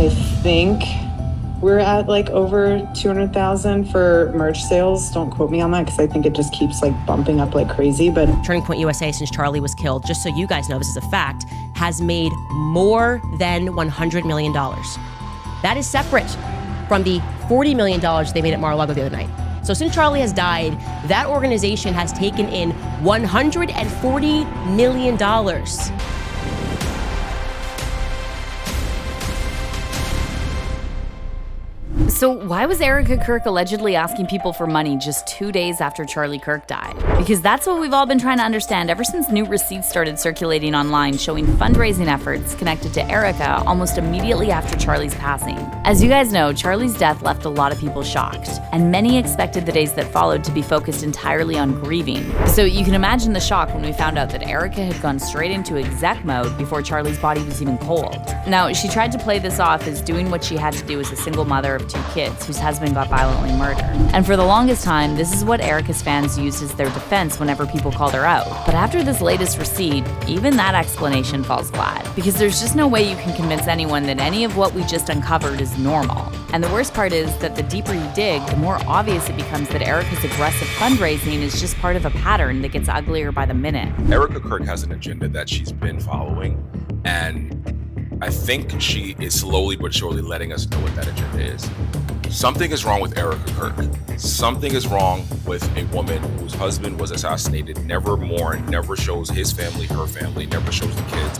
I think we're at like over 200,000 for merch sales. Don't quote me on that because I think it just keeps like bumping up like crazy. But Turning Point USA, since Charlie was killed, just so you guys know, this is a fact, has made more than $100 million. That is separate from the $40 million they made at Mar-a-Lago the other night. So since Charlie has died, that organization has taken in $140 million. So why was Erika Kirk allegedly asking people for money just 2 days after Charlie Kirk died? Because that's what we've all been trying to understand ever since new receipts started circulating online showing fundraising efforts connected to Erika almost immediately after Charlie's passing. As you guys know, Charlie's death left a lot of people shocked, and many expected the days that followed to be focused entirely on grieving. So you can imagine the shock when we found out that Erika had gone straight into exec mode before Charlie's body was even cold. Now, she tried to play this off as doing what she had to do as a single mother of 2 kids whose husband got violently murdered. And for the longest time, this is what Erika's fans used as their defense whenever people called her out. But after this latest receipt, even that explanation falls flat, because there's just no way you can convince anyone that any of what we just uncovered is normal. And the worst part is that the deeper you dig, the more obvious it becomes that Erika's aggressive fundraising is just part of a pattern that gets uglier by the minute. Erika Kirk has an agenda that she's been following, and I think she is slowly but surely letting us know what that agenda is. Something is wrong with Erika Kirk. Something is wrong with a woman whose husband was assassinated, never mourned, never shows his family, her family, never shows the kids,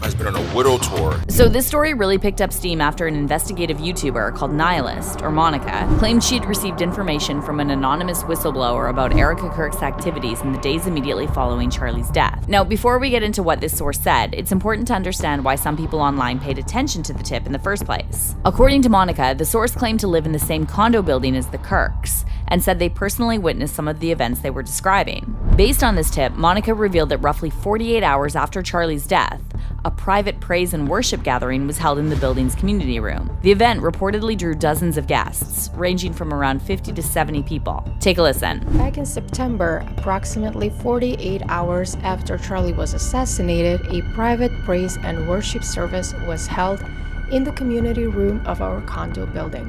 has been on a widow tour. So this story really picked up steam after an investigative YouTuber called Nihilist, or Monica, claimed she'd received information from an anonymous whistleblower about Erika Kirk's activities in the days immediately following Charlie's death. Now, before we get into what this source said, it's important to understand why some people online paid attention to the tip in the first place. According to Monica, the source claimed to live in the same condo building as the Kirks, and said they personally witnessed some of the events they were describing. Based on this tip, Monica revealed that roughly 48 hours after Charlie's death, a private praise and worship gathering was held in the building's community room. The event reportedly drew dozens of guests, ranging from around 50 to 70 people. Take a listen. Back in September, approximately 48 hours after Charlie was assassinated, a private praise and worship service was held in the community room of our condo building,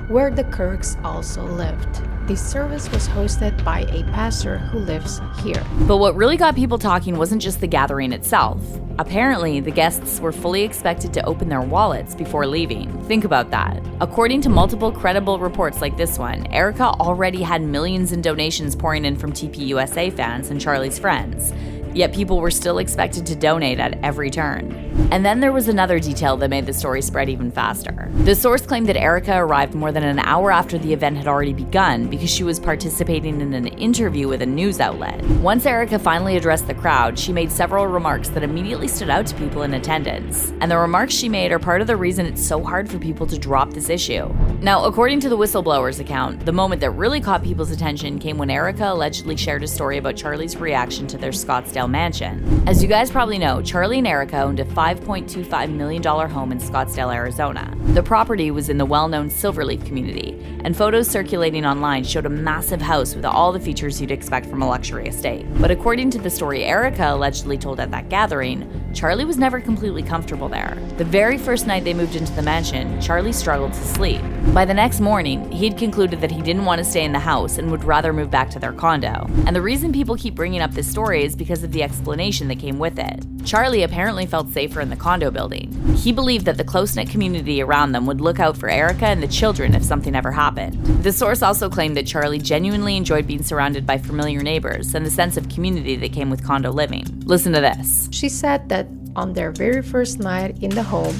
where the Kirks also lived. The service was hosted by a pastor who lives here. But what really got people talking wasn't just the gathering itself. Apparently, the guests were fully expected to open their wallets before leaving. Think about that. According to multiple credible reports like this one, Erika already had millions in donations pouring in from TPUSA fans and Charlie's friends. Yet people were still expected to donate at every turn. And then there was another detail that made the story spread even faster. The source claimed that Erika arrived more than an hour after the event had already begun because she was participating in an interview with a news outlet. Once Erika finally addressed the crowd, she made several remarks that immediately stood out to people in attendance. And the remarks she made are part of the reason it's so hard for people to drop this issue. Now, according to the whistleblower's account, the moment that really caught people's attention came when Erika allegedly shared a story about Charlie's reaction to their Scottsdale mansion. As you guys probably know, Charlie and Erika owned a $5.25 million home in Scottsdale, Arizona. The property was in the well-known Silverleaf community, and photos circulating online showed a massive house with all the features you'd expect from a luxury estate. But according to the story Erika allegedly told at that gathering, Charlie was never completely comfortable there. The very first night they moved into the mansion, Charlie struggled to sleep. By the next morning, he'd concluded that he didn't want to stay in the house and would rather move back to their condo. And the reason people keep bringing up this story is because of the explanation that came with it. Charlie apparently felt safer in the condo building. He believed that the close-knit community around them would look out for Erika and the children if something ever happened. The source also claimed that Charlie genuinely enjoyed being surrounded by familiar neighbors and the sense of community that came with condo living. Listen to this. She said that on their very first night in the home,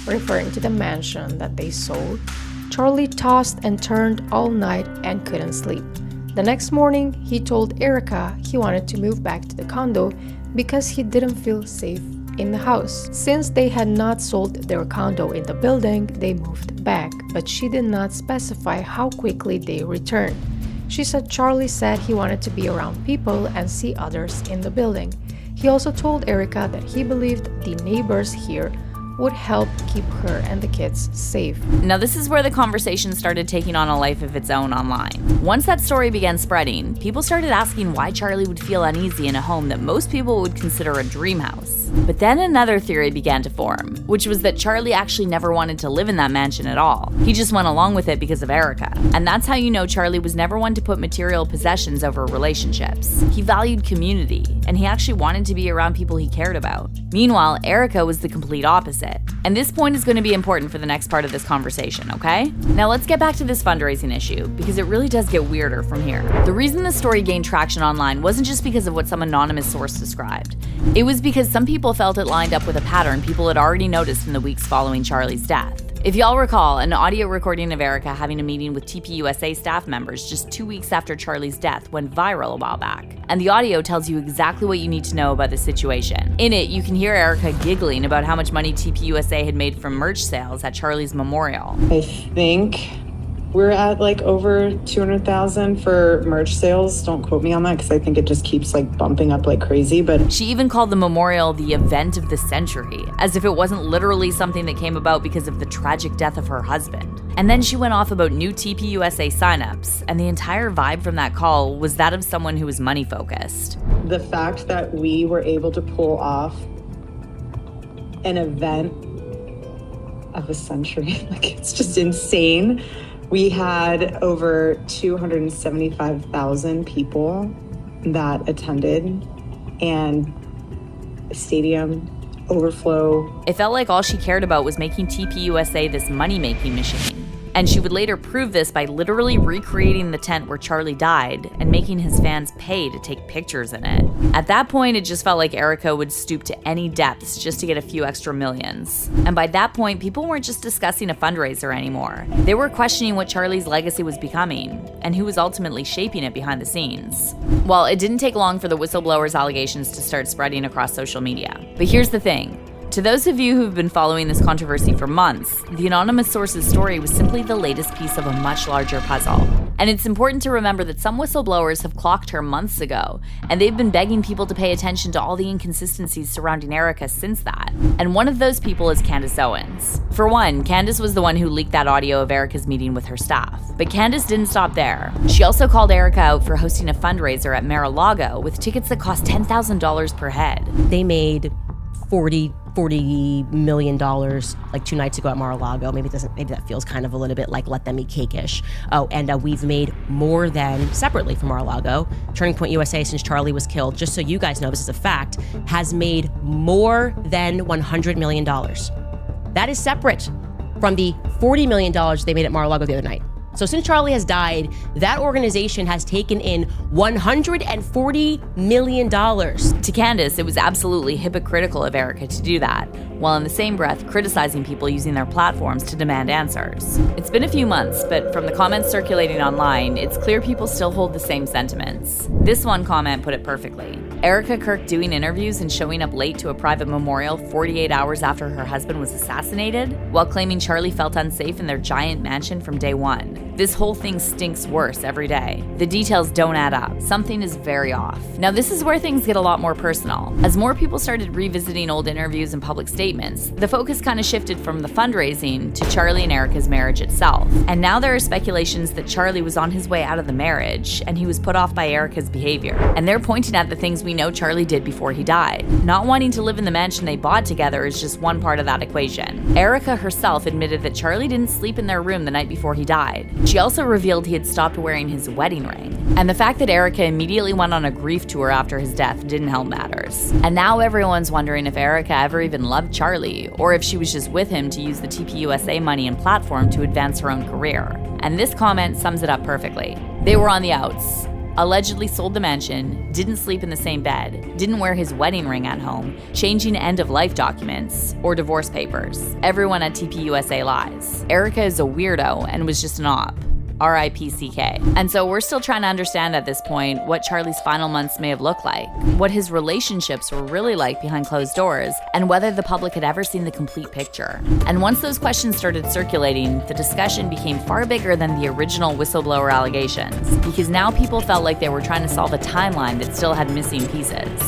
referring to the mansion that they sold, Charlie tossed and turned all night and couldn't sleep. The next morning, he told Erika he wanted to move back to the condo because he didn't feel safe in the house. Since they had not sold their condo in the building, they moved back, but she did not specify how quickly they returned. She said Charlie said he wanted to be around people and see others in the building. He also told Erika that he believed the neighbors here would help keep her and the kids safe. Now this is where the conversation started taking on a life of its own online. Once that story began spreading, people started asking why Charlie would feel uneasy in a home that most people would consider a dream house. But then another theory began to form, which was that Charlie actually never wanted to live in that mansion at all. He just went along with it because of Erika. And that's how you know Charlie was never one to put material possessions over relationships. He valued community, and he actually wanted to be around people he cared about. Meanwhile, Erika was the complete opposite. And this point is going to be important for the next part of this conversation, okay? Now let's get back to this fundraising issue, because it really does get weirder from here. The reason the story gained traction online wasn't just because of what some anonymous source described. It was because some people felt it lined up with a pattern people had already noticed in the weeks following Charlie's death. If y'all recall, an audio recording of Erika having a meeting with TPUSA staff members just 2 weeks after Charlie's death went viral a while back. And the audio tells you exactly what you need to know about the situation. In it, you can hear Erika giggling about how much money TPUSA had made from merch sales at Charlie's memorial. I think we're at like over 200,000 for merch sales. Don't quote me on that because I think it just keeps like bumping up like crazy. But she even called the memorial the event of the century, as if it wasn't literally something that came about because of the tragic death of her husband. And then she went off about new TPUSA signups, and the entire vibe from that call was that of someone who was money focused. The fact that we were able to pull off an event of a century, like it's just insane. We had over 275,000 people that attended, and stadium overflow. It felt like all she cared about was making TPUSA this money-making machine. And she would later prove this by literally recreating the tent where Charlie died and making his fans pay to take pictures in it. At that point, it just felt like Erika would stoop to any depths just to get a few extra millions. And by that point, people weren't just discussing a fundraiser anymore. They were questioning what Charlie's legacy was becoming and who was ultimately shaping it behind the scenes. Well, it didn't take long for the whistleblower's allegations to start spreading across social media. But here's the thing. To those of you who've been following this controversy for months, the anonymous source's story was simply the latest piece of a much larger puzzle. And it's important to remember that some whistleblowers have clocked her months ago, and they've been begging people to pay attention to all the inconsistencies surrounding Erika since that. And one of those people is Candace Owens. For one, Candace was the one who leaked that audio of Erika's meeting with her staff. But Candace didn't stop there. She also called Erika out for hosting a fundraiser at Mar-a-Lago with tickets that cost $10,000 per head. They made $40 million like 2 nights ago at Mar-a-Lago. Maybe that feels kind of a little bit like let them eat cake-ish. Oh, and we've made more than, separately from Mar-a-Lago, Turning Point USA, since Charlie was killed, just so you guys know this is a fact, has made more than $100 million. That is separate from the $40 million they made at Mar-a-Lago the other night. So since Charlie has died, that organization has taken in $140 million. To Candace, it was absolutely hypocritical of Erika to do that, while in the same breath criticizing people using their platforms to demand answers. It's been a few months, but from the comments circulating online, it's clear people still hold the same sentiments. This one comment put it perfectly. Erika Kirk doing interviews and showing up late to a private memorial 48 hours after her husband was assassinated, while claiming Charlie felt unsafe in their giant mansion from day one. This whole thing stinks worse every day. The details don't add up. Something is very off. Now, this is where things get a lot more personal. As more people started revisiting old interviews and public statements, the focus kind of shifted from the fundraising to Charlie and Erika's marriage itself. And now there are speculations that Charlie was on his way out of the marriage and he was put off by Erika's behavior. And they're pointing at the things we know Charlie did before he died. Not wanting to live in the mansion they bought together is just one part of that equation. Erika herself admitted that Charlie didn't sleep in their room the night before he died. She also revealed he had stopped wearing his wedding ring. And the fact that Erika immediately went on a grief tour after his death didn't help matters. And now everyone's wondering if Erika ever even loved Charlie, or if she was just with him to use the TPUSA money and platform to advance her own career. And this comment sums it up perfectly. They were on the outs. Allegedly sold the mansion, didn't sleep in the same bed, didn't wear his wedding ring at home, changing end-of-life documents, or divorce papers. Everyone at TPUSA lies. Erika is a weirdo and was just an op. R.I.P.C.K. And so we're still trying to understand at this point what Charlie's final months may have looked like, what his relationships were really like behind closed doors, and whether the public had ever seen the complete picture. And once those questions started circulating, the discussion became far bigger than the original whistleblower allegations, because now people felt like they were trying to solve a timeline that still had missing pieces.